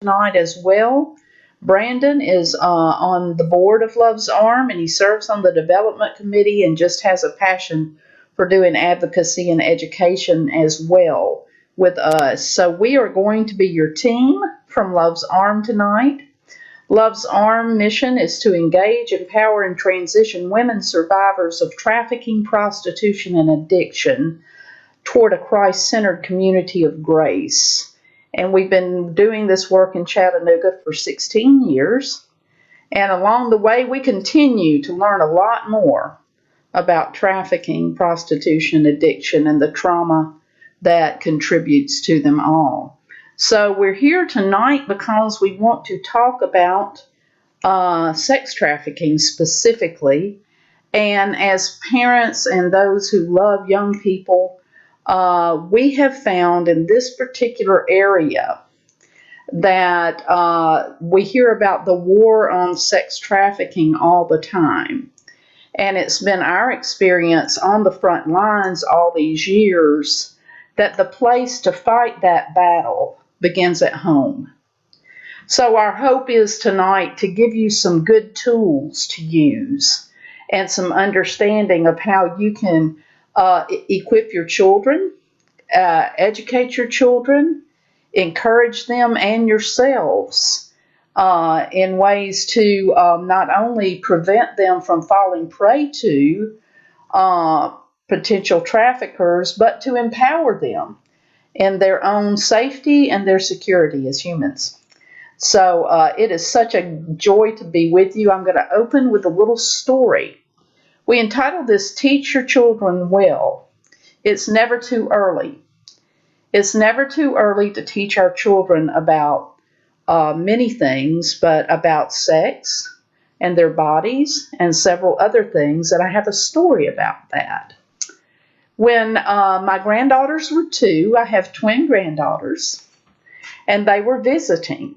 tonight as well. Brandon is on the board of Love's Arm, and he serves on the development committee and just has a passion for doing advocacy and education as well with us. So we are going to be your team from Love's Arm tonight. Love's Arm mission is to engage, empower, and transition women survivors of trafficking, prostitution, and addiction toward a Christ-centered community of grace. And we've been doing this work in Chattanooga for 16 years. And along the way, we continue to learn a lot more about trafficking, prostitution, addiction, and the trauma that contributes to them all. So we're here tonight because we want to talk about sex trafficking specifically. And as parents and those who love young people, we have found in this particular area that we hear about the war on sex trafficking all the time. And it's been our experience on the front lines all these years that the place to fight that battle begins at home. So our hope is tonight to give you some good tools to use and some understanding of how you can equip your children, educate your children, encourage them and yourselves in ways to not only prevent them from falling prey to potential traffickers, but to empower them in their own safety and their security as humans. So it is such a joy to be with you. I'm going to open with a little story. We entitled this, Teach Your Children Well. It's never too early. It's never too early to teach our children about many things, but about sex and their bodies and several other things, and I have a story about that. When my granddaughters were 2, I have twin granddaughters, and they were visiting.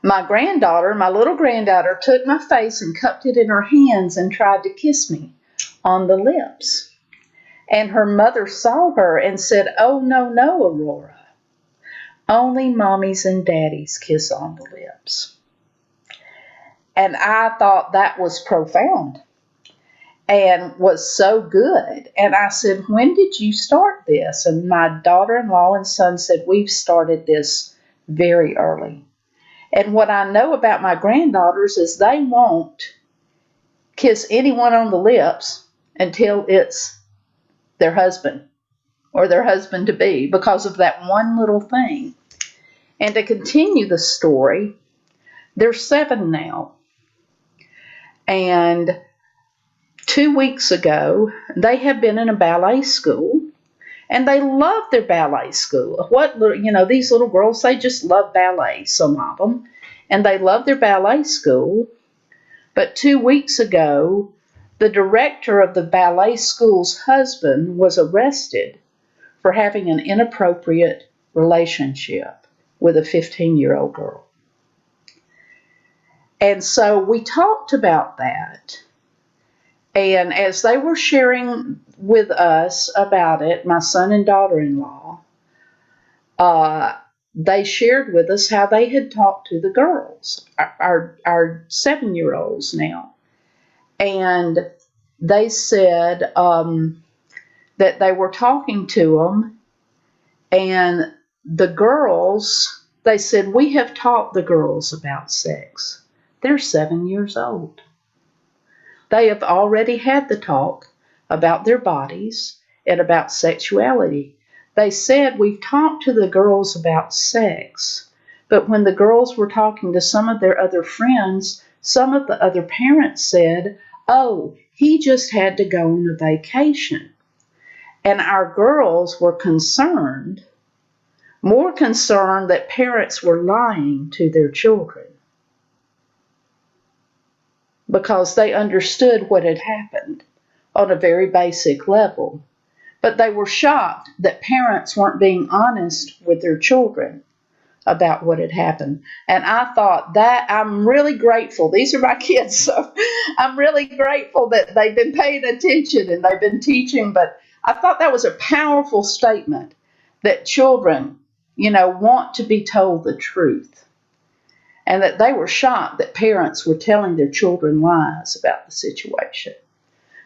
My little granddaughter, took my face and cupped it in her hands and tried to kiss me on the lips. And her mother saw her and said, "Oh, no, no, Aurora. Only mommies and daddies kiss on the lips." And I thought that was profound and was so good. And I said, "When did you start this?" And my daughter-in-law and son said, "We've started this very early." And what I know about my granddaughters is they won't kiss anyone on the lips until it's their husband or their husband-to-be, because of that one little thing. And to continue the story, they're 7 now. And 2 weeks ago, they have been in a ballet school, and they love their ballet school. These little girls, they just love ballet, some of them, and they love their ballet school. But 2 weeks ago, the director of the ballet school's husband was arrested for having an inappropriate relationship with a 15-year-old girl. And so we talked about that. And as they were sharing with us about it, my son and daughter-in-law, they shared with us how they had talked to the girls, our 7-year-olds now. And they said that they were talking to them, and the girls, they said, "We have taught the girls about sex." They're 7 years old. They have already had the talk about their bodies and about sexuality. They said, "We've talked to the girls about sex," but when the girls were talking to some of their other friends, some of the other parents said, "Oh, he just had to go on a vacation." And our girls were concerned, more concerned that parents were lying to their children, because they understood what had happened on a very basic level. But they were shocked that parents weren't being honest with their children about what had happened. And I thought that I'm really grateful. These are my kids, so I'm really grateful that they've been paying attention and they've been teaching. But I thought that was a powerful statement, that children want to be told the truth, and that they were shocked that parents were telling their children lies about the situation.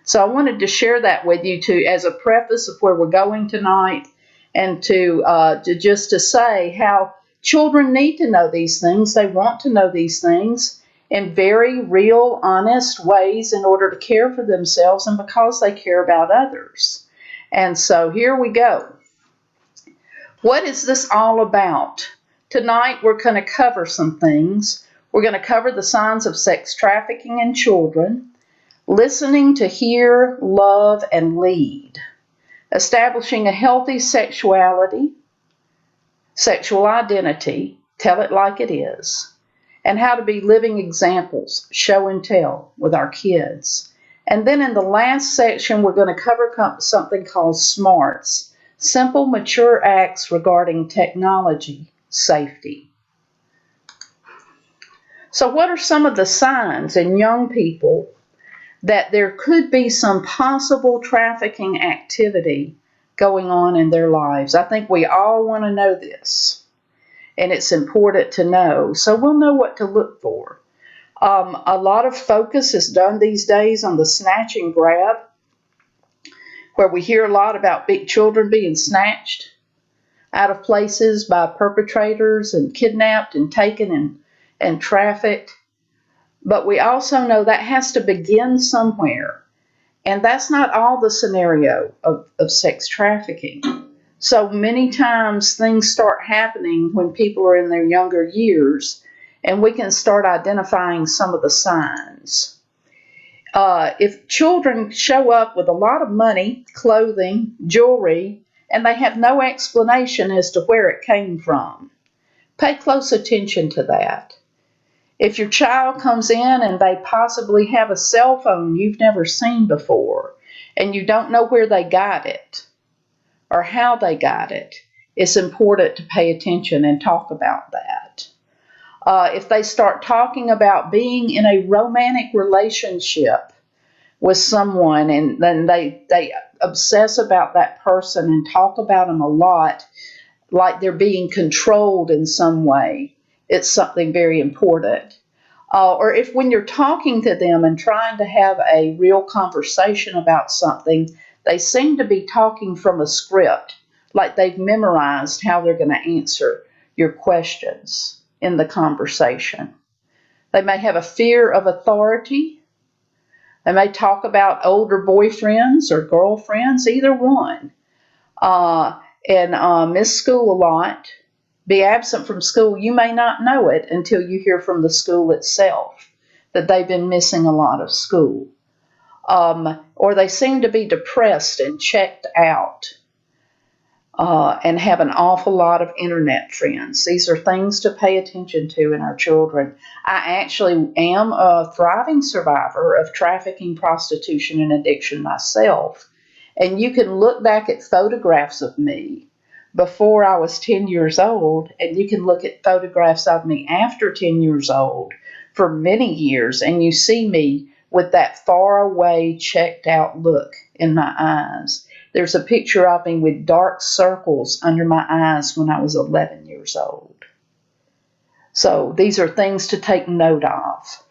So I wanted to share that with you as a preface of where we're going tonight, and to say how children need to know these things. They want to know these things in very real, honest ways in order to care for themselves and because they care about others. And so here we go. What is this all about? Tonight we're going to cover some things. We're going to cover the signs of sex trafficking in children, listening to hear, love, and lead, establishing a healthy sexuality, sexual identity, tell it like it is, and how to be living examples, show and tell with our kids. And then in the last section, we're going to cover something called SMARTS, simple, mature acts regarding technology safety. So what are some of the signs in young people that there could be some possible trafficking activity going on in their lives? I think we all want to know this, and it's important to know, so we'll know what to look for. A lot of focus is done these days on the snatch and grab, where we hear a lot about big children being snatched out of places by perpetrators and kidnapped and taken and trafficked. But we also know that has to begin somewhere. And that's not all the scenario of sex trafficking. So many times things start happening when people are in their younger years, and we can start identifying some of the signs. If children show up with a lot of money, clothing, jewelry, and they have no explanation as to where it came from, pay close attention to that. If your child comes in and they possibly have a cell phone you've never seen before, and you don't know where they got it or how they got it, it's important to pay attention and talk about that. If they start talking about being in a romantic relationship with someone, and then they obsess about that person and talk about them a lot, like they're being controlled in some way, it's something very important. Or if when you're talking to them and trying to have a real conversation about something, they seem to be talking from a script, like they've memorized how they're going to answer your questions in the conversation. They may have a fear of authority. They may talk about older boyfriends or girlfriends, either one. And miss school a lot. Be absent from school. You may not know it until you hear from the school itself that they've been missing a lot of school. Or they seem to be depressed and checked out, and have an awful lot of internet friends. These are things to pay attention to in our children. I actually am a thriving survivor of trafficking, prostitution, and addiction myself. And you can look back at photographs of me before I was 10 years old, and you can look at photographs of me after 10 years old for many years, and you see me with that far away, checked out look in my eyes. There's a picture of me with dark circles under my eyes when I was 11 years old. So these are things to take note of.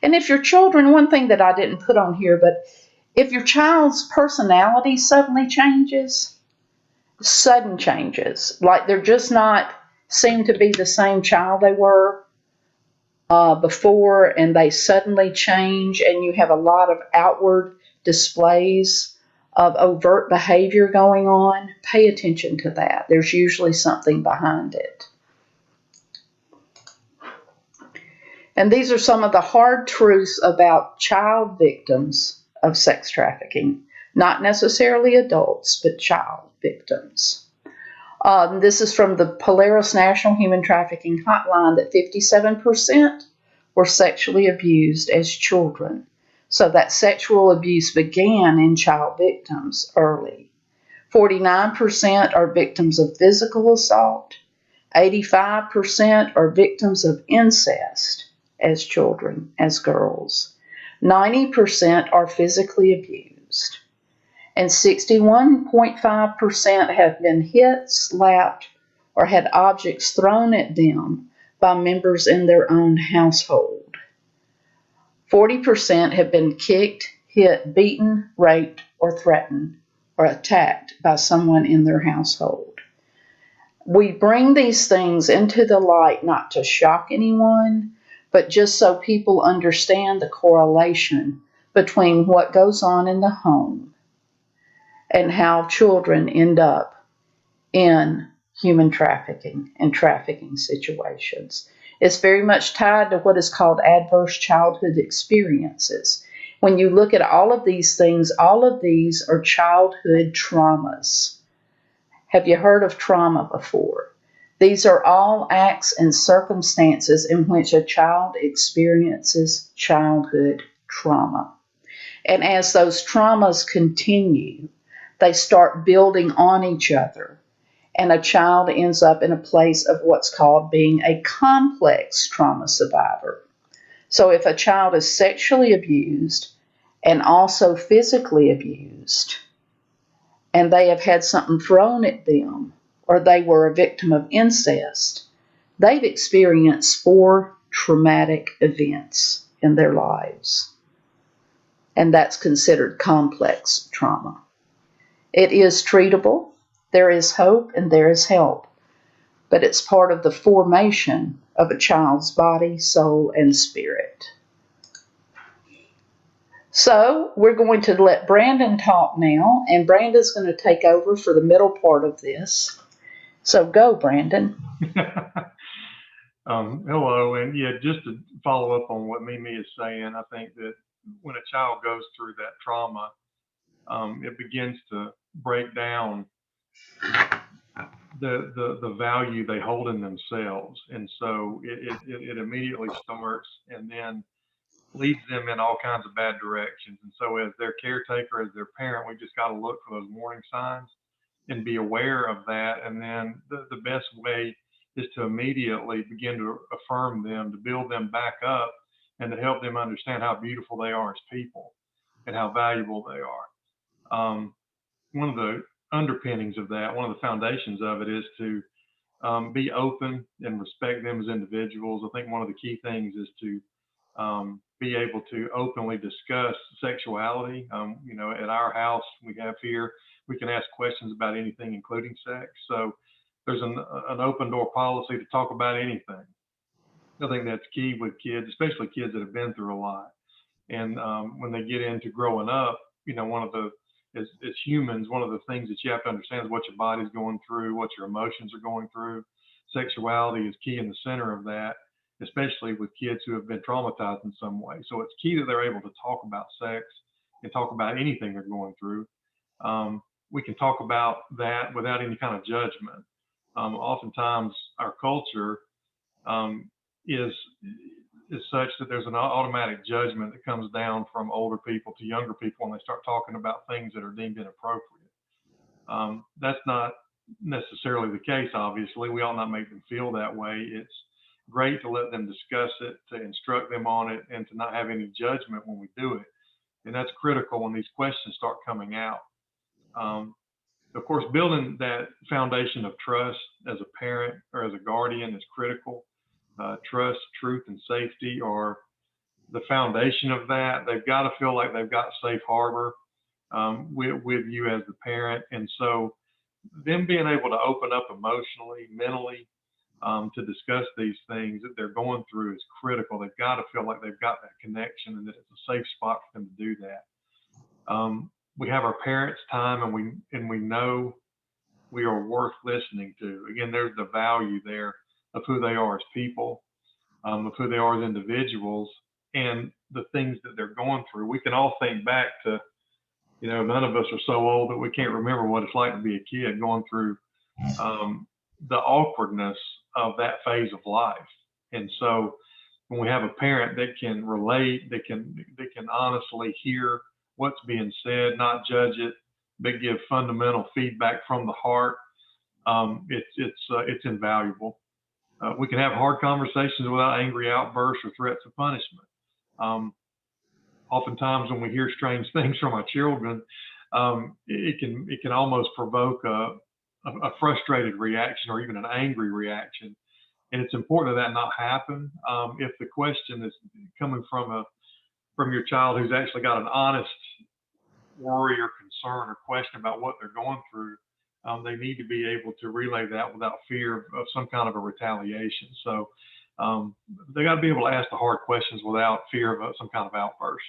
And if your children, one thing that I didn't put on here, but if your child's personality suddenly changes, sudden changes, like they're just not seem to be the same child they were before, and they suddenly change, and you have a lot of outward displays of overt behavior going on, pay attention to that. There's usually something behind it. And these are some of the hard truths about child victims of sex trafficking. Not necessarily adults, but child victims. This is from the Polaris National Human Trafficking Hotline, that 57% were sexually abused as children. So that sexual abuse began in child victims early. 49% are victims of physical assault. 85% are victims of incest as children, as girls. 90% are physically abused. And 61.5% have been hit, slapped, or had objects thrown at them by members in their own household. 40% have been kicked, hit, beaten, raped, or threatened, or attacked by someone in their household. We bring these things into the light not to shock anyone, but just so people understand the correlation between what goes on in the home and how children end up in human trafficking and trafficking situations. It's very much tied to what is called adverse childhood experiences. When you look at all of these things, all of these are childhood traumas. Have you heard of trauma before? These are all acts and circumstances in which a child experiences childhood trauma. And as those traumas continue, they start building on each other. And a child ends up in a place of what's called being a complex trauma survivor. So if a child is sexually abused and also physically abused, and they have had something thrown at them, or they were a victim of incest, they've experienced 4 traumatic events in their lives. And that's considered complex trauma. It is treatable, there is hope, and there is help. But it's part of the formation of a child's body, soul, and spirit. So we're going to let Brandon talk now, and Brandon's going to take over for the middle part of this. So go, Brandon. Hello, and yeah, just to follow up on what Mimi is saying, I think that when a child goes through that trauma, it begins to break down the value they hold in themselves, and so it immediately starts, and then leads them in all kinds of bad directions. And so, as their caretaker, as their parent, we just got to look for those warning signs and be aware of that. And then the best way is to immediately begin to affirm them, to build them back up, and to help them understand how beautiful they are as people and how valuable they are. One of the underpinnings of that, one of the foundations of it, is to be open and respect them as individuals. I think one of the key things is to be able to openly discuss sexuality. At our house we have here, we can ask questions about anything, including sex. So there's an open door policy to talk about anything. I think that's key with kids, especially kids that have been through a lot. And when they get into growing up, one of the as humans, one of the things that you have to understand is what your body's going through, what your emotions are going through. Sexuality is key in the center of that, especially with kids who have been traumatized in some way. So it's key that they're able to talk about sex and talk about anything they're going through. We can talk about that without any kind of judgment. Oftentimes, our culture um, is is such that there's an automatic judgment that comes down from older people to younger people when they start talking about things that are deemed inappropriate. That's not necessarily the case, obviously. We ought not make them feel that way. It's great to let them discuss it, to instruct them on it, and to not have any judgment when we do it. And that's critical when these questions start coming out. Um, of course, building that foundation of trust as a parent or as a guardian is critical. Trust, truth, and safety are the foundation of that. They've got to feel like they've got safe harbor with you as the parent. And so, them being able to open up emotionally, mentally, to discuss these things that they're going through is critical. They've got to feel like they've got that connection and that it's a safe spot for them to do that. We have our parents' time, and we know we are worth listening to. Again, there's the value there of who they are as people, of who they are as individuals, and the things that they're going through. We can all think back to, none of us are so old that we can't remember what it's like to be a kid going through the awkwardness of that phase of life. And so, when we have a parent that can relate, that can honestly hear what's being said, not judge it, but give fundamental feedback from the heart, it's invaluable. We can have hard conversations without angry outbursts or threats of punishment. Um, Oftentimes, when we hear strange things from our children, it can almost provoke a frustrated reaction or even an angry reaction. And it's important that not happen. If the question is coming from your child who's actually got an honest worry or concern or question about what they're going through, they need to be able to relay that without fear of some kind of a retaliation. So they got to be able to ask the hard questions without fear of some kind of outburst.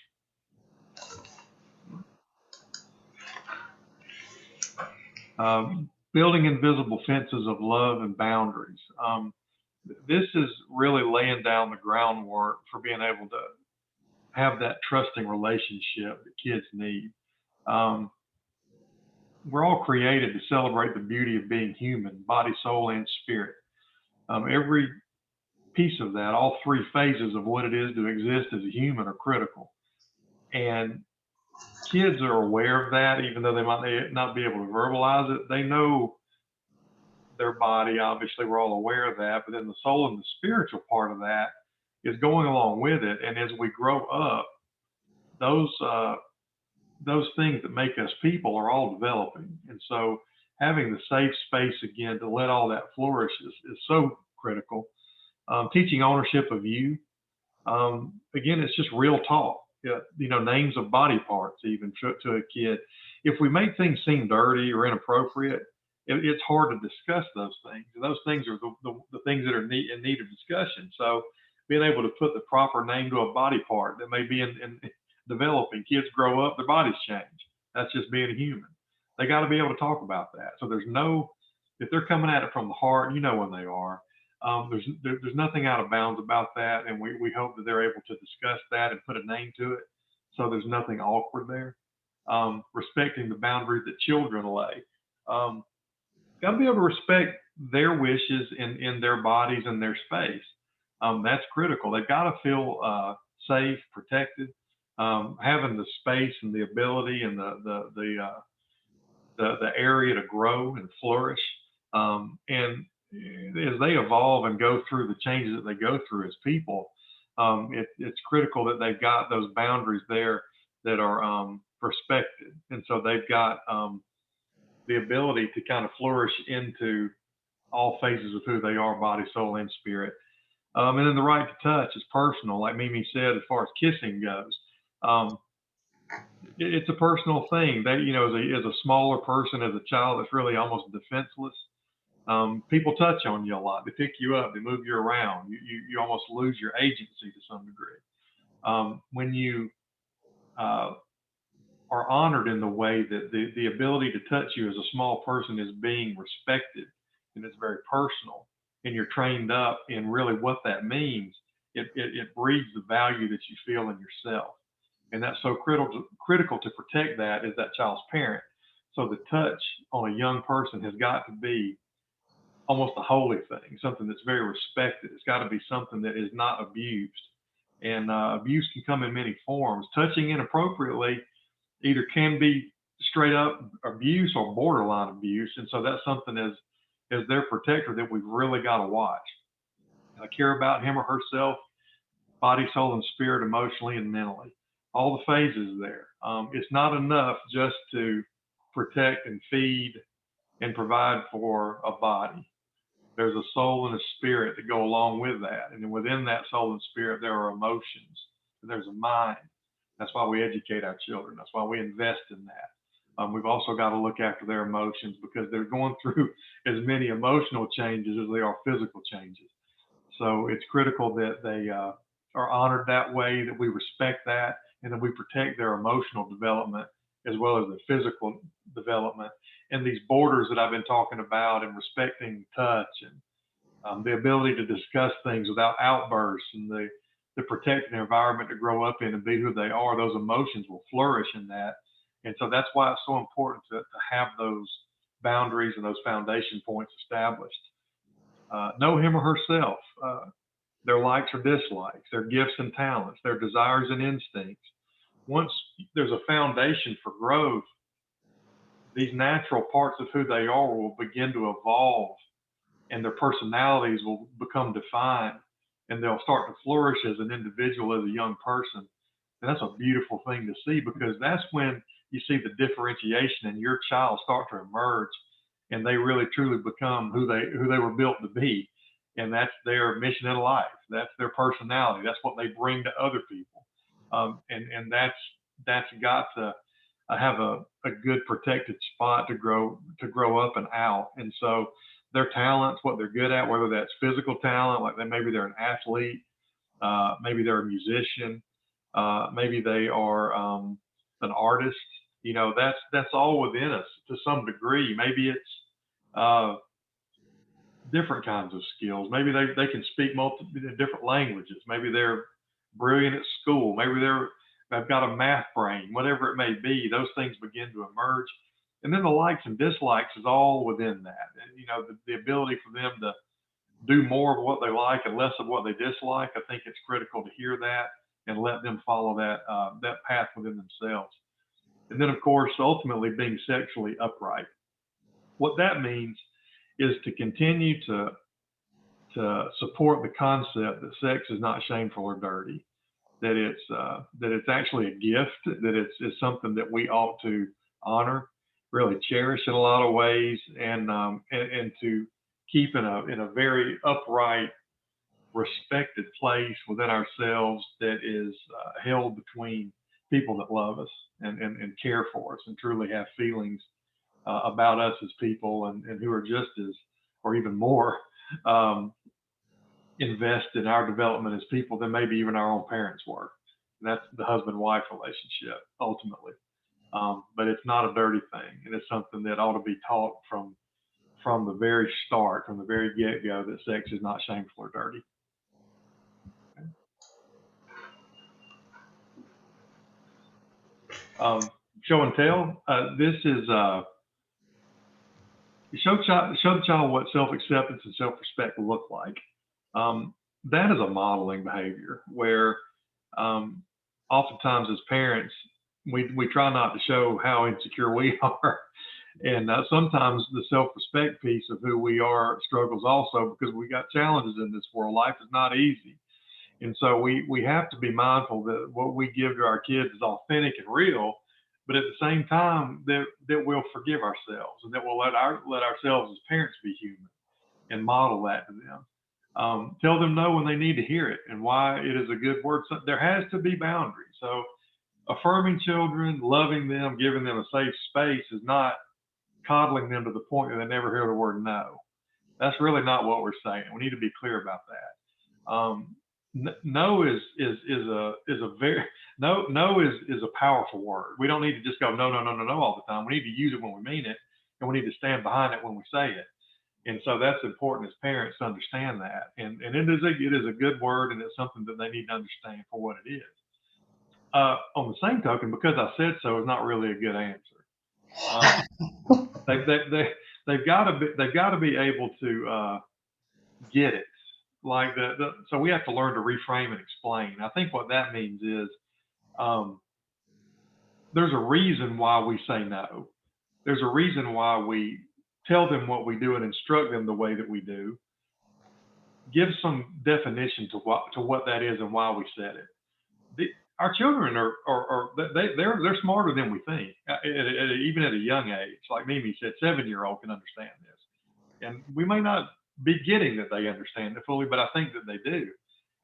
Building invisible fences of love and boundaries. This is really laying down the groundwork for being able to have that trusting relationship that kids need. We're all created to celebrate the beauty of being human, body, soul, and spirit. Every piece of that, all three phases of what it is to exist as a human are critical. And kids are aware of that, even though they might not be able to verbalize it. They know their body, obviously, we're all aware of that, but then the soul and the spiritual part of that is going along with it. And as we grow up, those things that make us people are all developing. And so having the safe space again to let all that flourish is so critical. Teaching ownership of you. Again, it's just real talk. Names of body parts, even to a kid. If we make things seem dirty or inappropriate, it's hard to discuss those things. And those things are the things that are in need of discussion. So being able to put the proper name to a body part that may be in developing. Kids grow up, their bodies change. That's just being a human. They got to be able to talk about that. So if they're coming at it from the heart, when they are. There's nothing out of bounds about that, and we hope that they're able to discuss that and put a name to it, so there's nothing awkward there. Respecting the boundaries that children lay. Got to be able to respect their wishes in their bodies and their space. That's critical. They've got to feel safe, protected, having the space and the ability and the area to grow and flourish. And as they evolve and go through the changes that they go through as people, it's critical that they've got those boundaries there that are respected. And so they've got the ability to kind of flourish into all phases of who they are, body, soul, and spirit. And then the right to touch is personal. Like Mimi said, as far as kissing goes, it's a personal thing. That, as a smaller person, as a child that's really almost defenseless, people touch on you a lot. They pick you up, they move you around. You almost lose your agency to some degree. When you are honored in the way that the ability to touch you as a small person is being respected, and it's very personal, and you're trained up in really what that means, it breeds the value that you feel in yourself. And that's so critical to protect that as that child's parent. So the touch on a young person has got to be almost a holy thing, something that's very respected. It's got to be something that is not abused. And abuse can come in many forms. Touching inappropriately either can be straight up abuse or borderline abuse. And so that's something as their protector that we've really got to watch. Care about him or herself, body, soul, and spirit, emotionally and mentally. All the phases there. It's not enough just to protect and feed and provide for a body. There's a soul and a spirit that go along with that. And then within that soul and spirit, there are emotions. And there's a mind. That's why we educate our children. That's why we invest in that. We've also got to look after their emotions because they're going through as many emotional changes as they are physical changes. So it's critical that they are honored that way, that we respect that, and that we protect their emotional development as well as their physical development. And these borders that I've been talking about, and respecting touch, and the ability to discuss things without outbursts, and the protecting environment to grow up in and be who they are, those emotions will flourish in that. And so that's why it's so important to have those boundaries and those foundation points established. Know him or herself, their likes or dislikes, their gifts and talents, their desires and instincts. Once there's a foundation for growth, these natural parts of who they are will begin to evolve, and their personalities will become defined, and they'll start to flourish as an individual, as a young person. And that's a beautiful thing to see, because that's when you see the differentiation in your child start to emerge, and they really truly become who they were built to be, and that's their mission in life. That's their personality. That's what they bring to other people, and that's got to have a good protected spot to grow up and out. And so their talents, what they're good at, whether that's physical talent, like maybe they're an athlete, maybe they're a musician, maybe they are an artist. You know, that's all within us to some degree. Maybe it's different kinds of skills. Maybe they can speak multiple different languages. Maybe they're brilliant at school. Maybe they've got a math brain. Whatever it may be, those things begin to emerge. And then the likes and dislikes is all within that. And, you know, the ability for them to do more of what they like and less of what they dislike. I think it's critical to hear that and let them follow that path within themselves. And then, of course, ultimately being sexually upright. What that means is to continue to support the concept that sex is not shameful or dirty, that it's actually a gift, that it's something that we ought to honor, really cherish in a lot of ways, and to keep in a very upright, respected place within ourselves that is held between people that love us and care for us and truly have feelings about us as people, and who are just as or even more invested in our development as people than maybe even our own parents were. And that's the husband-wife relationship ultimately. But it's not a dirty thing, and it's something that ought to be taught from the very start, from the very get-go, that sex is not shameful or dirty. Show and tell. This is show the child what self-acceptance and self-respect look like. That is a modeling behavior where oftentimes as parents we try not to show how insecure we are, and sometimes the self-respect piece of who we are struggles also, because we got challenges in this world. Life is not easy, and so we have to be mindful that what we give to our kids is authentic and real, but at the same time that we'll forgive ourselves and that we'll let ourselves as parents be human and model that to them. Tell them no when they need to hear it and why it is a good word. So there has to be boundaries. So affirming children, loving them, giving them a safe space is not coddling them to the point that they never hear the word no. That's really not what we're saying. We need to be clear about that. No is a very no is a powerful word. We don't need to just go no all the time. We need to use it when we mean it, and we need to stand behind it when we say it. And so that's important as parents to understand that. And it is a good word, and it's something that they need to understand for what it is. On the same token, because I said so is not really a good answer. They've got to be able to get it. Like so we have to learn to reframe and explain. I think what that means is there's a reason why we say no. There's a reason why we tell them what we do and instruct them the way that we do. Give some definition to what that is and why we said it. Our children they're smarter than we think, even at a young age. Like Mimi said, 7-year-old can understand this, and we may not be getting that they understand it fully, but I think that they do.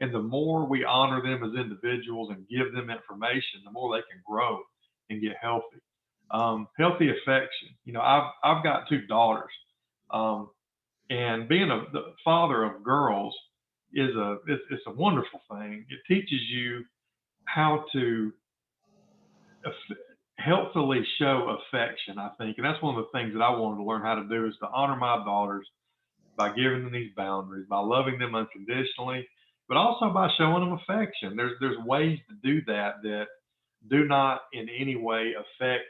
And the more we honor them as individuals and give them information, the more they can grow and get healthy. Healthy affection. You know, I've got 2 daughters, and being the father of girls is it's a wonderful thing. It teaches you how to healthily show affection, I think, and that's one of the things that I wanted to learn how to do, is to honor my daughters by giving them these boundaries, by loving them unconditionally, but also by showing them affection. There's ways to do that do not in any way affect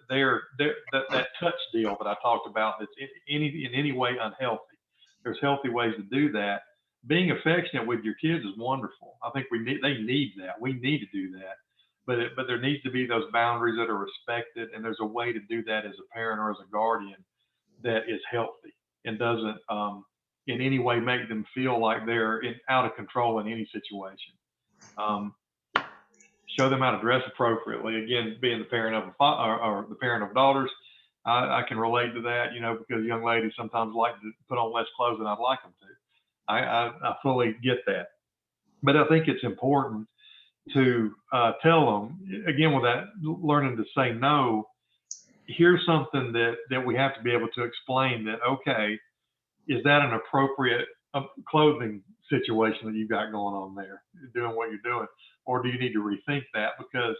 that touch deal that I talked about. That's in any way unhealthy. There's healthy ways to do that. Being affectionate with your kids is wonderful. I think they need that. We need to do that. But there needs to be those boundaries that are respected, and there's a way to do that as a parent or as a guardian that is healthy and doesn't in any way make them feel like they're out of control in any situation. Show them how to dress appropriately. Again, being the parent of or the parent of daughters, I can relate to that, because young ladies sometimes like to put on less clothes than I'd like them to. I fully get that. But I think it's important to tell them, again, with that learning to say no, here's something that we have to be able to explain that, okay, is that an appropriate clothing situation that you've got going on there, doing what you're doing? Or do you need to rethink that? Because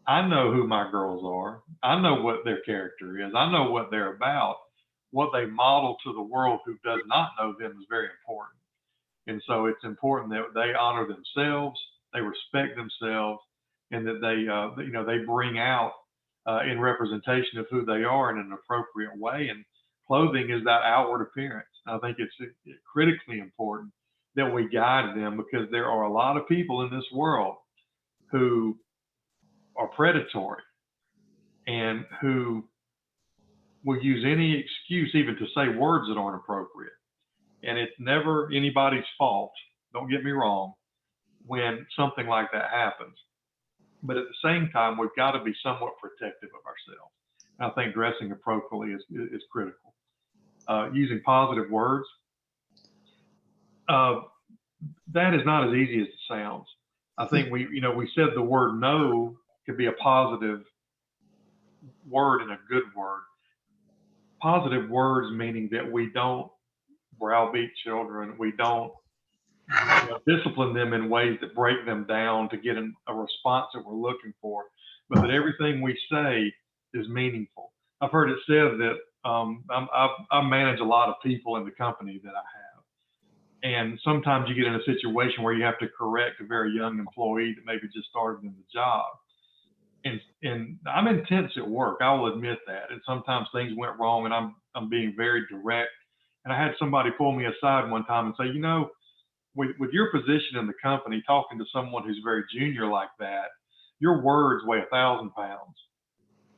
I know who my girls are. I know what their character is. I know what they're about. What they model to the world who does not know them is very important. And so it's important that they honor themselves, they respect themselves, and that they bring out in representation of who they are in an appropriate way. And clothing is that outward appearance. I think it's critically important that we guide them, because there are a lot of people in this world who are predatory and who will use any excuse even to say words that aren't appropriate. And it's never anybody's fault, don't get me wrong, when something like that happens. But at the same time, we've got to be somewhat protective of ourselves. And I think dressing appropriately is critical. Using positive words, that is not as easy as it sounds. I think we said the word no could be a positive word and a good word. Positive words meaning that we don't browbeat children, we don't discipline them in ways that break them down to get a response that we're looking for, but that everything we say is meaningful. I've heard it said that I manage a lot of people in the company that I have. And sometimes you get in a situation where you have to correct a very young employee that maybe just started in the job. And I'm intense at work, I will admit that. And sometimes things went wrong and I'm being very direct. And I had somebody pull me aside one time and say, with your position in the company, talking to someone who's very junior like that, your words weigh 1,000 pounds.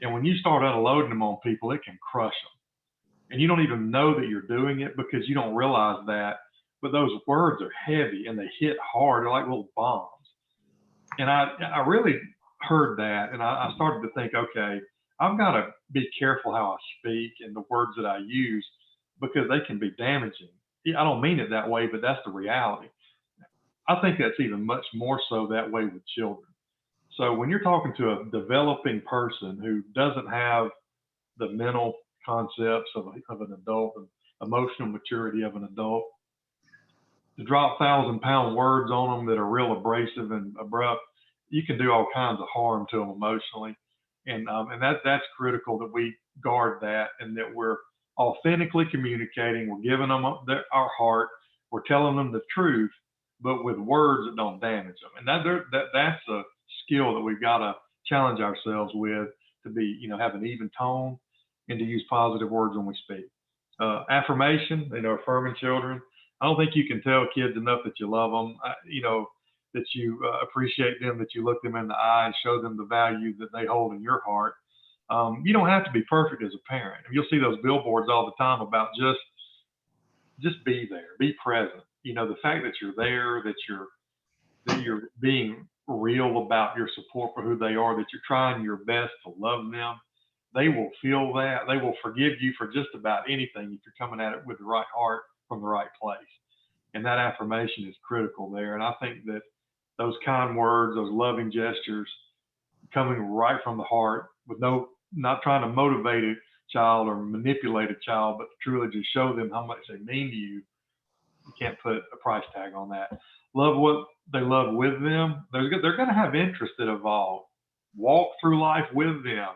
And when you start unloading them on people, it can crush them. And you don't even know that you're doing it because you don't realize that. But those words are heavy and they hit hard. They're like little bombs. And I really heard that. And I started to think, okay, I've got to be careful how I speak and the words that I use, because they can be damaging. I don't mean it that way, but that's the reality. I think that's even much more so that way with children. So when you're talking to a developing person who doesn't have the mental concepts of an adult, and emotional maturity of an adult, to drop 1,000-pound words on them that are real abrasive and abrupt, you can do all kinds of harm to them emotionally. And that's critical that we guard that, and that we're authentically communicating. We're giving them our heart. We're telling them the truth, but with words that don't damage them. And that's a skill that we've got to challenge ourselves with, to be, have an even tone and to use positive words when we speak. Affirmation, affirming children. I don't think you can tell kids enough that you love them, that you appreciate them, that you look them in the eye and show them the value that they hold in your heart. You don't have to be perfect as a parent. You'll see those billboards all the time about just be there, be present. The fact that you're there, that you're being real about your support for who they are, that you're trying your best to love them. They will feel that. They will forgive you for just about anything if you're coming at it with the right heart from the right place. And that affirmation is critical there. And I think that those kind words, those loving gestures, coming right from the heart, with not trying to motivate a child or manipulate a child, but truly just show them how much they mean to you. You can't put a price tag on that. Love what they love with them. They're going to have interests that evolve. Walk through life with them.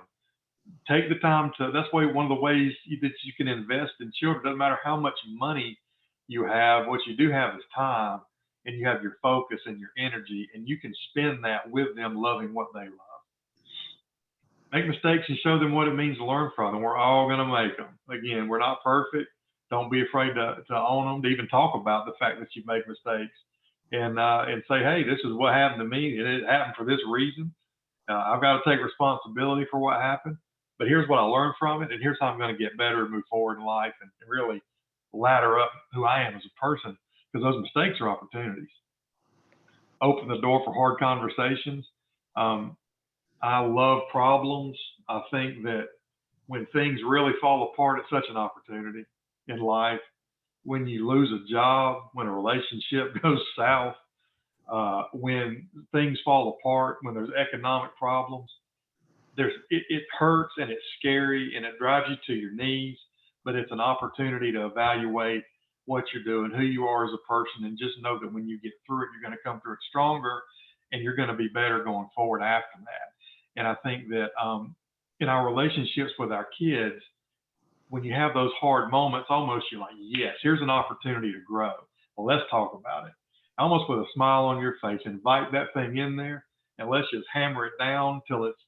Take the time that's why one of the ways that you can invest in children, doesn't matter how much money you have, what you do have is time, and you have your focus and your energy, and you can spend that with them loving what they love. Make mistakes and show them what it means to learn from them. We're all going to make them. Again, we're not perfect. Don't be afraid to own them, to even talk about the fact that you make mistakes, and say, hey, this is what happened to me, and it happened for this reason. I've got to take responsibility for what happened, but here's what I learned from it, and here's how I'm going to get better and move forward in life and really ladder up who I am as a person, because those mistakes are opportunities. Open the door for hard conversations. I love problems. I think that when things really fall apart, it's such an opportunity in life. When you lose a job, when a relationship goes south, when things fall apart, when there's economic problems, it hurts and it's scary and it drives you to your knees, but it's an opportunity to evaluate what you're doing, who you are as a person, and just know that when you get through it, you're going to come through it stronger and you're going to be better going forward after that. And I think that in our relationships with our kids, when you have those hard moments, almost you're like, yes, here's an opportunity to grow. Well, let's talk about it. Almost with a smile on your face, invite that thing in there and let's just hammer it down till it's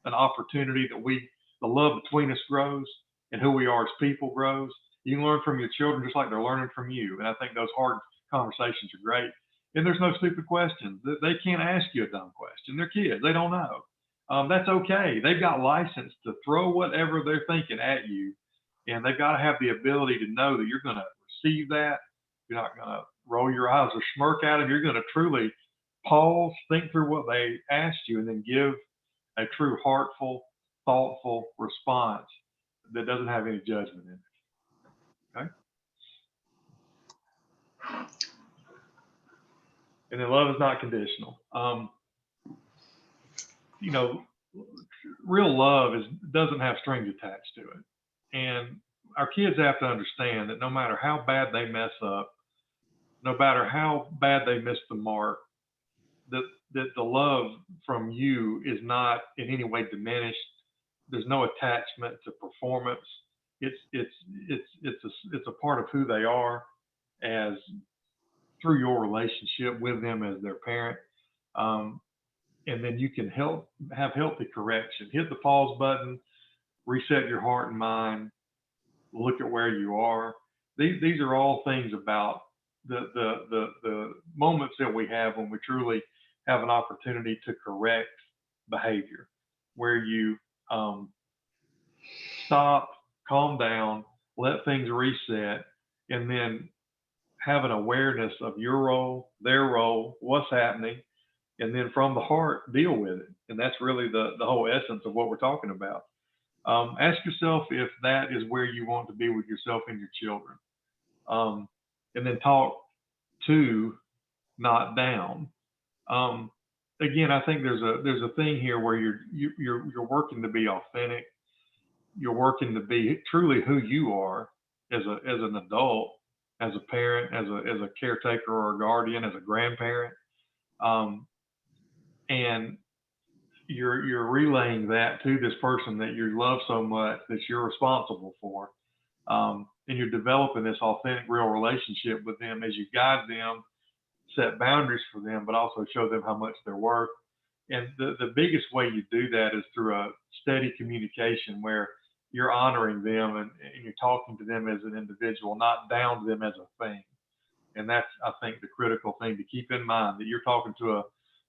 an opportunity that the love between us grows and who we are as people grows. You can learn from your children just like they're learning from you. And I think those hard conversations are great. And there's no stupid questions. They can't ask you a dumb question. They're kids. They don't know. That's okay. They've got license to throw whatever they're thinking at you. And they've got to have the ability to know that you're going to receive that. You're not going to roll your eyes or smirk at them. You're going to truly pause, think through what they asked you, and then give a true heartful, thoughtful response that doesn't have any judgment in it. Okay? And then love is not conditional. Real love doesn't have strings attached to it. And our kids have to understand that no matter how bad they mess up, no matter how bad they miss the mark, that the love from you is not in any way diminished. There's no attachment to performance. It's a part of who they are as through your relationship with them as their parent. And then you can have healthy correction. Hit the pause button, reset your heart and mind, look at where you are. These are all things about the moments that we have when we truly have an opportunity to correct behavior, where you stop, calm down, let things reset, and then have an awareness of your role, their role, what's happening, and then from the heart, deal with it. And that's really the whole essence of what we're talking about. Ask yourself if that is where you want to be with yourself and your children. And then talk to, not down. Again, I think there's a thing here where you're working to be authentic. You're working to be truly who you are as an adult, as a parent, as a caretaker or a guardian, as a grandparent. And you're relaying that to this person that you love so much that you're responsible for. And you're developing this authentic, real relationship with them as you guide them, set boundaries for them, but also show them how much they're worth. And the biggest way you do that is through a steady communication where you're honoring them and you're talking to them as an individual, not down to them as a thing. And that's, I think, the critical thing to keep in mind, that you're talking to a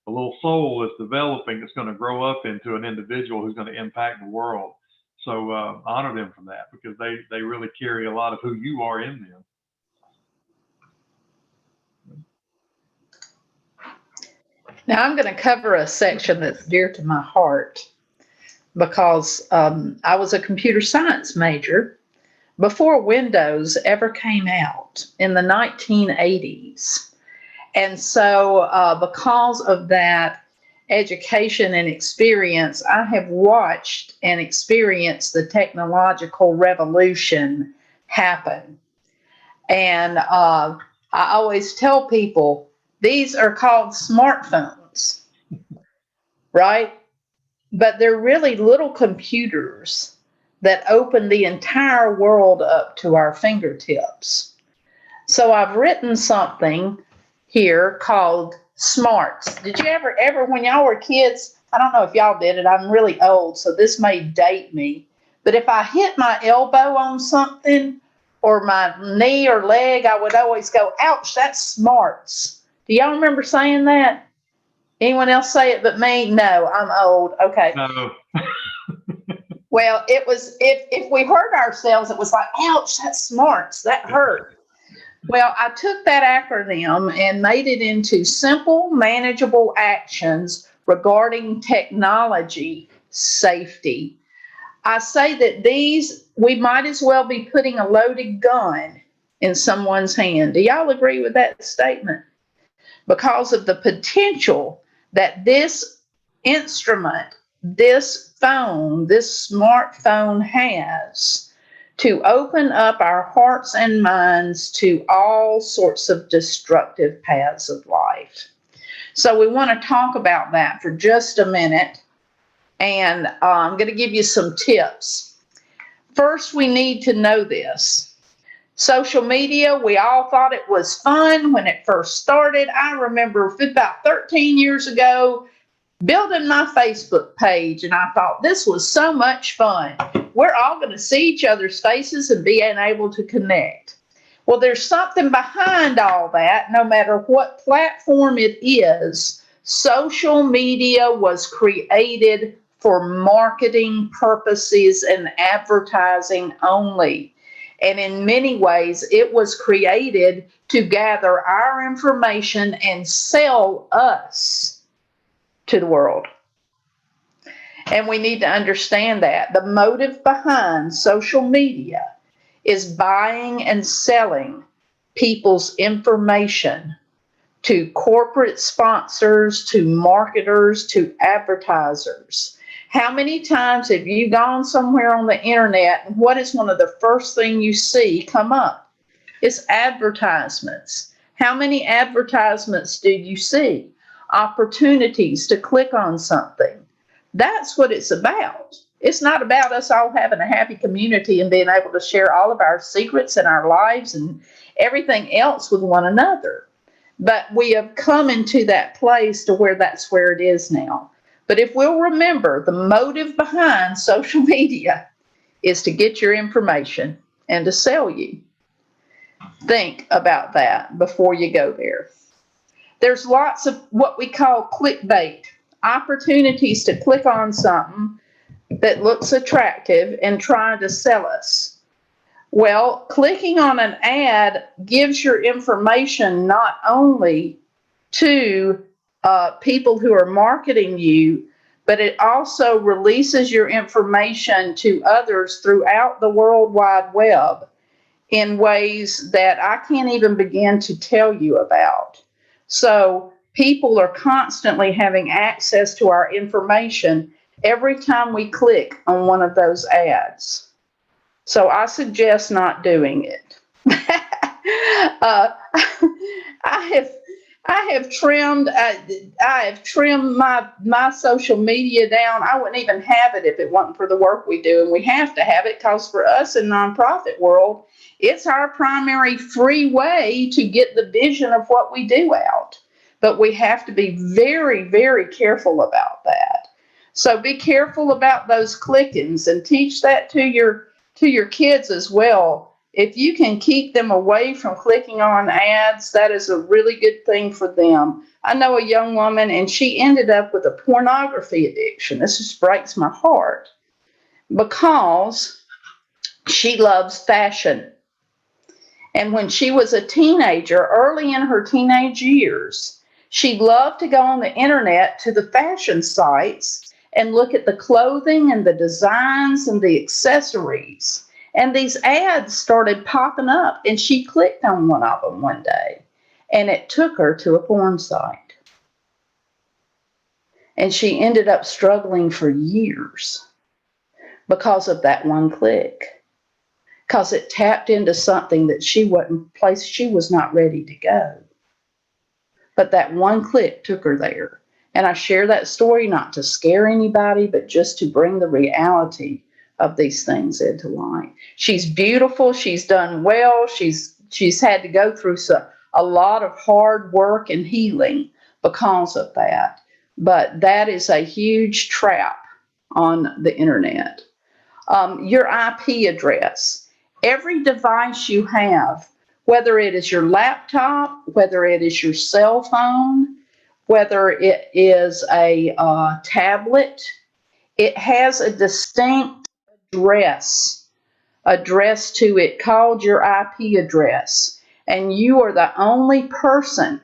little soul that's developing, that's going to grow up into an individual who's going to impact the world. So honor them for that, because they really carry a lot of who you are in them. Now I'm going to cover a section that's dear to my heart because I was a computer science major before Windows ever came out in the 1980s. And so because of that education and experience, I have watched and experienced the technological revolution happen. And I always tell people, these are called smartphones, right? But they're really little computers that open the entire world up to our fingertips. So I've written something here called Smarts. Did you ever, when y'all were kids, I don't know if y'all did it, I'm really old, so this may date me, but if I hit my elbow on something or my knee or leg, I would always go, ouch, that's smarts. Do y'all remember saying that? Anyone else say it but me? No, I'm old. Okay. No. Well, it was, if we hurt ourselves, it was like, ouch, that's smarts. That hurt. Well, I took that acronym and made it into simple, manageable actions regarding technology safety. I say that we might as well be putting a loaded gun in someone's hand. Do y'all agree with that statement? Because of the potential that this instrument, this phone, this smartphone has to open up our hearts and minds to all sorts of destructive paths of life. So we want to talk about that for just a minute, and I'm going to give you some tips. First, we need to know this. Social media, we all thought it was fun when it first started. I remember about 13 years ago building my Facebook page, and I thought this was so much fun. We're all going to see each other's faces and being able to connect. Well, there's something behind all that. No matter what platform it is, social media was created for marketing purposes and advertising only. And in many ways, it was created to gather our information and sell us to the world. And we need to understand that. The motive behind social media is buying and selling people's information to corporate sponsors, to marketers, to advertisers. How many times have you gone somewhere on the internet and what is one of the first things you see come up? It's advertisements. How many advertisements do you see? Opportunities to click on something. That's what it's about. It's not about us all having a happy community and being able to share all of our secrets and our lives and everything else with one another. But we have come into that place to where that's where it is now. But if we'll remember, the motive behind social media is to get your information and to sell you. Think about that before you go there. There's lots of what we call clickbait, opportunities to click on something that looks attractive and try to sell us. Well, clicking on an ad gives your information not only to people who are marketing you, but it also releases your information to others throughout the World Wide Web in ways that I can't even begin to tell you about. So people are constantly having access to our information every time we click on one of those ads. So I suggest not doing it. I have trimmed my social media down. I wouldn't even have it if it wasn't for the work we do, and we have to have it because for us in nonprofit world, it's our primary free way to get the vision of what we do out. But we have to be very, very careful about that. So be careful about those clickings and teach that to your kids as well. If you can keep them away from clicking on ads, that is a really good thing for them. I know a young woman and she ended up with a pornography addiction. This just breaks my heart because she loves fashion. And when she was a teenager, early in her teenage years, she loved to go on the internet to the fashion sites and look at the clothing and the designs and the accessories. And these ads started popping up, and she clicked on one of them one day, and it took her to a porn site. And she ended up struggling for years because of that one click, because it tapped into something that she was not ready to go. But that one click took her there. And I share that story not to scare anybody, but just to bring the reality of these things into light. She's beautiful. She's done well. She's had to go through a lot of hard work and healing because of that. But that is a huge trap on the internet. Your IP address. Every device you have, whether it is your laptop, whether it is your cell phone, whether it is a tablet, it has a distinct address to it called your IP address. And you are the only person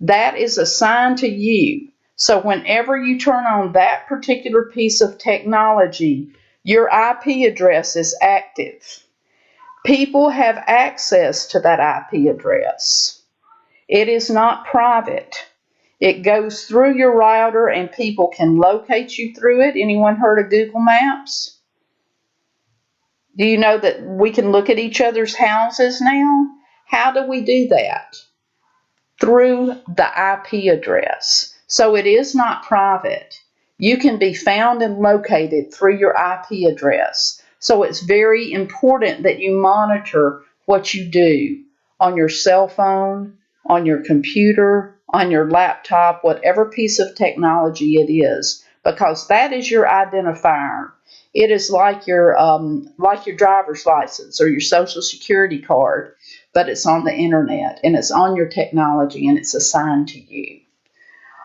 that is assigned to you. So whenever you turn on that particular piece of technology, Your IP address is active. People have access to that IP address. It is not private. It goes through your router and people can locate you through it. Anyone heard of Google Maps? Do you know that we can look at each other's houses now? How do we do that? Through the IP address. So it is not private. You can be found and located through your IP address. So it's very important that you monitor what you do on your cell phone, on your computer, on your laptop, whatever piece of technology it is, because that is your identifier. It is like your driver's license or your social security card, but it's on the internet and it's on your technology and it's assigned to you.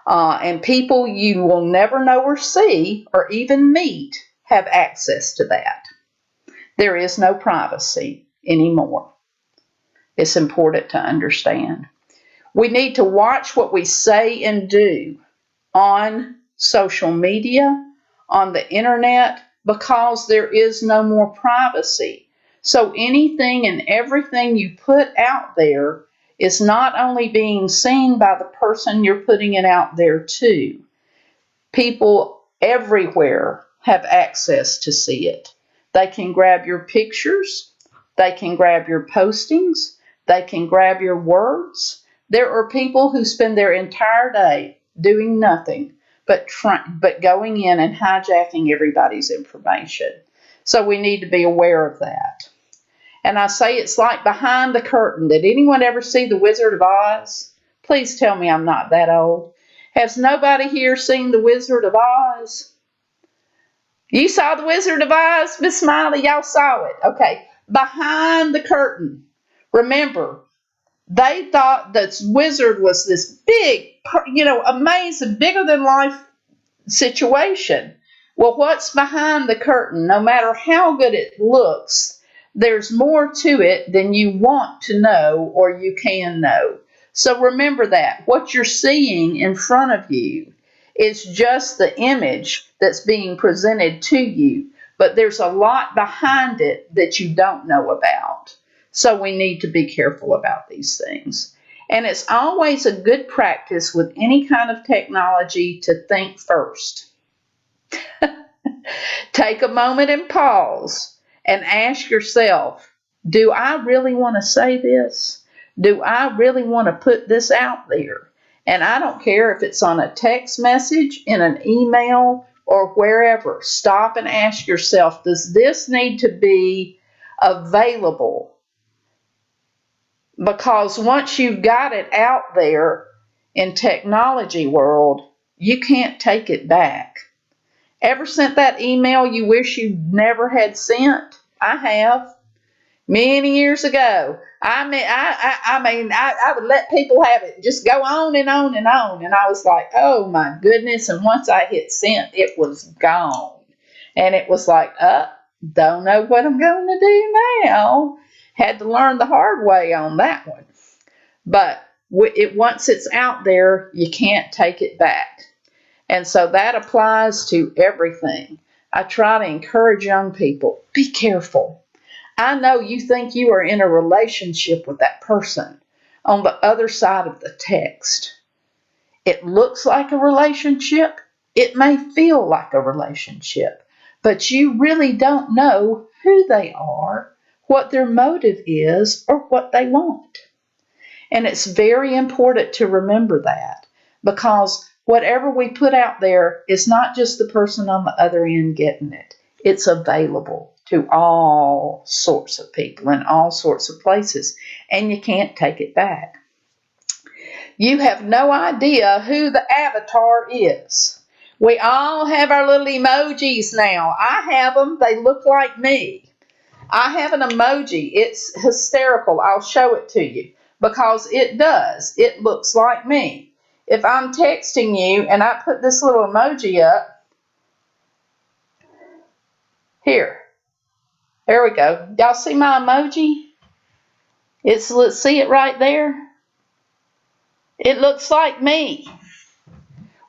And people you will never know or see or even meet have access to that. There is no privacy anymore. It's important to understand. We need to watch what we say and do on social media, on the internet, because there is no more privacy. So anything and everything you put out there is not only being seen by the person you're putting it out there to. People everywhere have access to see it. They can grab your pictures. They can grab your postings. They can grab your words. There are people who spend their entire day doing nothing but going in and hijacking everybody's information. So we need to be aware of that. And I say it's like behind the curtain. Did anyone ever see The Wizard of Oz? Please tell me I'm not that old. Has nobody here seen The Wizard of Oz? You saw The Wizard of Oz, Miss Smiley? Y'all saw it. Okay. Behind the curtain. Remember, they thought that wizard was this big, amazing, bigger than life situation. Well, what's behind the curtain? No matter how good it looks, there's more to it than you want to know or you can know. So remember that. What you're seeing in front of you is just the image that's being presented to you, but there's a lot behind it that you don't know about. So we need to be careful about these things. And it's always a good practice with any kind of technology to think first. Take a moment and pause and ask yourself, do I really want to say this? Do I really want to put this out there? And I don't care if it's on a text message, in an email, or wherever. Stop and ask yourself, does this need to be available? Because once you've got it out there in technology world, you can't take it back. Ever sent that email you wish you never had sent? I have. Many years ago. I would let people have it. Just go on and on and on. And I was like, oh my goodness. And once I hit sent, it was gone. And it was like, don't know what I'm going to do now. Had to learn the hard way on that one. But once it's out there, you can't take it back. And so that applies to everything. I try to encourage young people, be careful. I know you think you are in a relationship with that person on the other side of the text. It looks like a relationship. It may feel like a relationship, but you really don't know who they are, what their motive is, or what they want. And it's very important to remember that, because whatever we put out there is not just the person on the other end getting it. It's available to all sorts of people in all sorts of places, and you can't take it back. You have no idea who the avatar is. We all have our little emojis now. I have them. They look like me. I have an emoji. It's hysterical. I'll show it to you because it does. It looks like me. If I'm texting you and I put this little emoji up, here. There we go. Y'all see my emoji? Let's see it right there. It looks like me.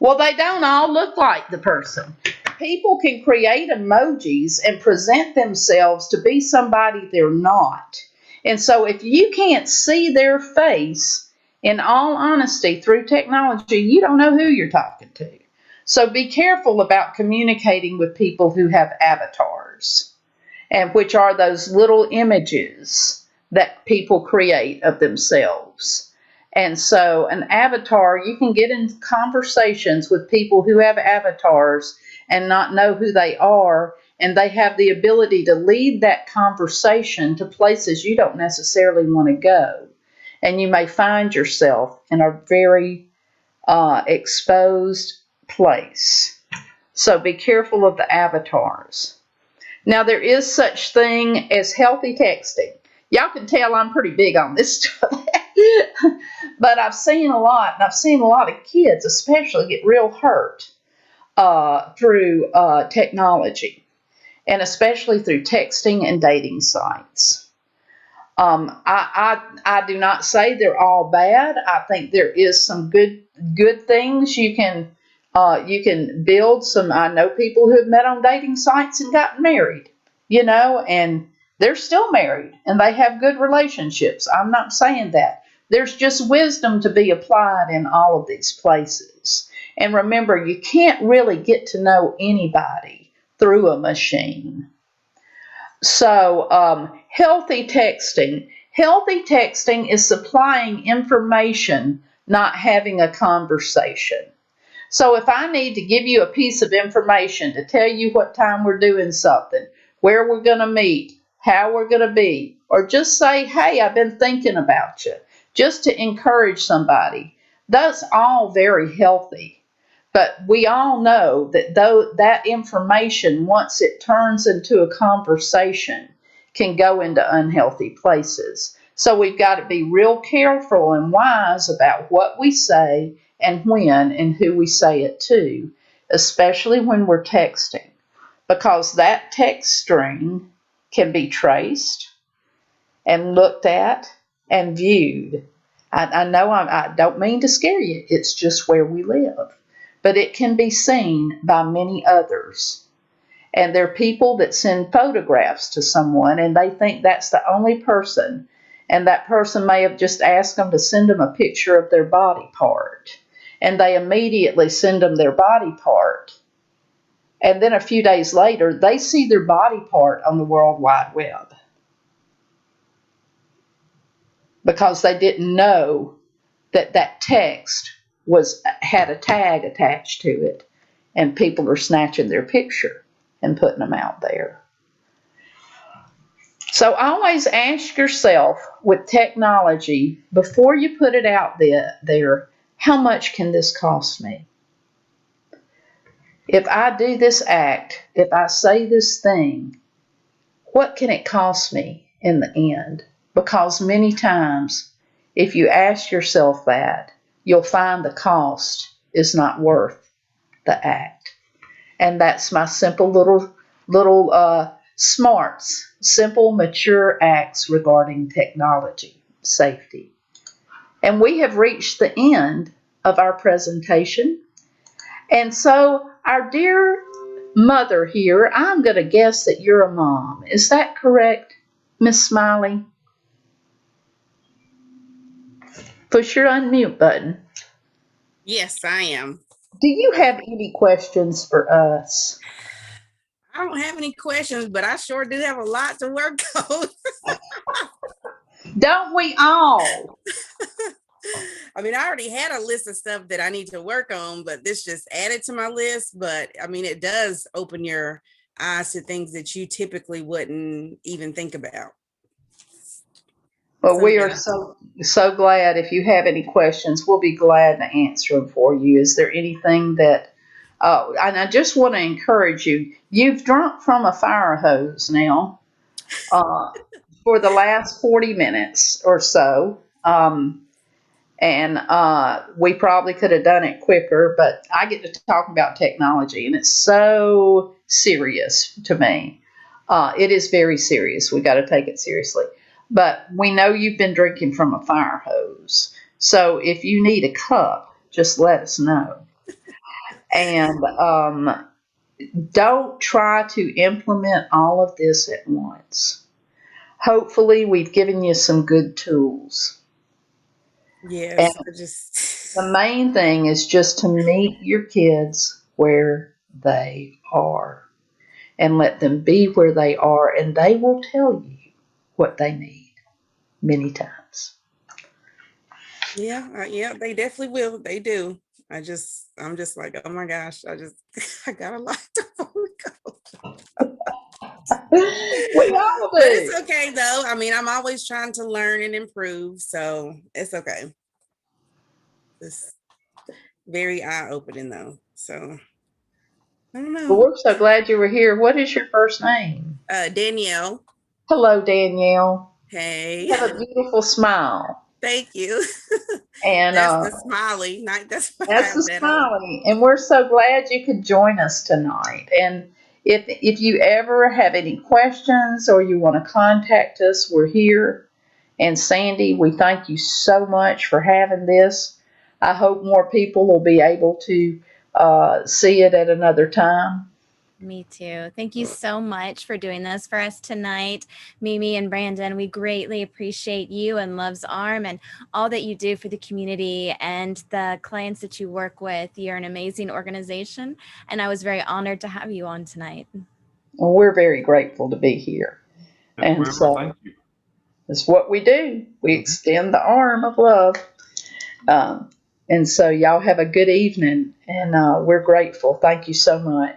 Well, they don't all look like the person. people can create emojis and present themselves to be somebody they're not. And so if you can't see their face, in all honesty, through technology, you don't know who you're talking to. So be careful about communicating with people who have avatars, and which are those little images that people create of themselves. And so an avatar, you can get in conversations with people who have avatars and not know who they are, and they have the ability to lead that conversation to places you don't necessarily want to go. And you may find yourself in a very exposed place. So be careful of the avatars. Now, there is such thing as healthy texting. Y'all can tell I'm pretty big on this stuff. But I've seen a lot, and I've seen a lot of kids especially get real hurt through technology, and especially through texting and dating sites. I do not say they're all bad. I think there is some good things you can build some. I know people who have met on dating sites and gotten married, and they're still married and they have good relationships. I'm not saying that. There's just wisdom to be applied in all of these places. And remember, you can't really get to know anybody through a machine. So, healthy texting. Healthy texting is supplying information, not having a conversation. So if I need to give you a piece of information to tell you what time we're doing something, where we're going to meet, how we're going to be, or just say, hey, I've been thinking about you, just to encourage somebody, that's all very healthy. But we all know that though that information, once it turns into a conversation, can go into unhealthy places. So we've got to be real careful and wise about what we say and when and who we say it to, especially when we're texting, because that text string can be traced and looked at and viewed. I know I don't mean to scare you. It's just where we live. But it can be seen by many others. And there are people that send photographs to someone and they think that's the only person. And that person may have just asked them to send them a picture of their body part. And they immediately send them their body part. And then a few days later, they see their body part on the World Wide Web. Because they didn't know that that text had a tag attached to it. And people are snatching their picture and putting them out there. So always ask yourself with technology, before you put it out there, how much can this cost me? If I do this act, if I say this thing, what can it cost me in the end? Because many times, if you ask yourself that, you'll find the cost is not worth the act. And that's my simple little smarts, simple, mature acts regarding technology safety. And we have reached the end of our presentation. And so our dear mother here, I'm going to guess that you're a mom. Is that correct, Miss Smiley? Push your unmute button. Yes, I am. Do you have any questions for us? I don't have any questions, but I sure do have a lot to work on. Don't we all? I mean, I already had a list of stuff that I need to work on, but this just added to my list. But I mean, it does open your eyes to things that you typically wouldn't even think about. Well, we are so glad. If you have any questions, we'll be glad to answer them for you. Is there anything that, and I just want to encourage you, you've drunk from a fire hose now for the last 40 minutes or so. And we probably could have done it quicker, but I get to talk about technology, and it's so serious to me. It is very serious. We got to take it seriously. But we know you've been drinking from a fire hose. So if you need a cup, just let us know. And don't try to implement all of this at once. Hopefully, we've given you some good tools. And Yes, I just the main thing is just to meet your kids where they are and let them be where they are, and they will tell you what they need many times. yeah, they definitely will. They do. I'm just like, oh my gosh, I got a lot to go. We all But it's do. okay though. I mean, I'm always trying to learn and improve, so it's okay. It's very eye-opening though. So I don't Well, know. we're so glad you were here. What is your first name? Danielle, Hello, Danielle. hey, You have a beautiful smile. thank you. And That's the smiley night. That's why I that's the have that on. smiling. And we're so glad you could join us tonight. And if you ever have any questions or you want to contact us, we're here. And Sandy, we thank you so much for having this. I hope more people will be able to see it at another time. Me too. Thank you so much for doing this for us tonight. Mimi and Brandon, we greatly appreciate you and Love's Arm and all that you do for the community and the clients that you work with. You're an amazing organization, and I was very honored to have you on tonight. Well, we're very grateful to be here. Yes, And well, so thank you. it's what we do. We extend the arm of love. Um, and so y'all have a good evening, and we're grateful. Thank you so much.